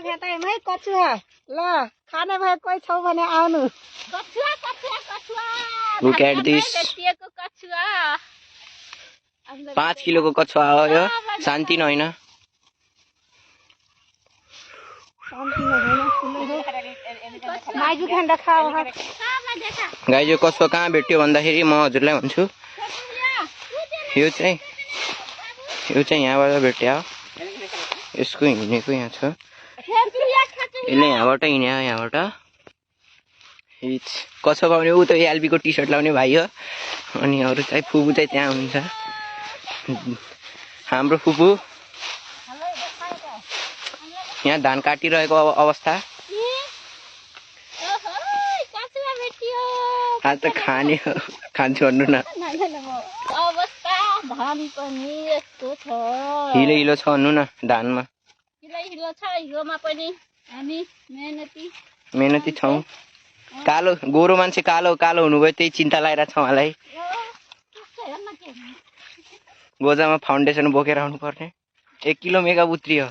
भेटाइमै कछुवा ल खाने भए कोही छौ भने आउनु Look at this. 5 किलोको कछुवा हो यो शान्ति न होइन गाइज यो कछुवा कहाँ भेट्यो भन्दाखेरि म हजुरलाई भन्छु यो चाहिँ यहाँबाट भेट्यो यसको हिँडेको यहाँ छ यसले यहाँबाट हिँड्यो यहाँबाट कछुवा पाउने ऊ त एलबीको टी सर्ट लाउने भाइ हो अनि अरू चाहिँ फुपू चाहिँ त्यहाँ हुन्छ हाम्रो फुपू यहाँ धान काटिरहेको अवस्था आज त खाने खान्छु भन्नु न हिलो हिलो छ भन्नु न धानमा मेहनती छौँ कालो गोरो मान्छे कालो कालो हुनुभयो त्यही चिन्ता लागिरहेको छ उहाँलाई गोजामा फाउन्डेसन बोकेर आउनु पर्ने 1 किलो मेगा बुत्री हो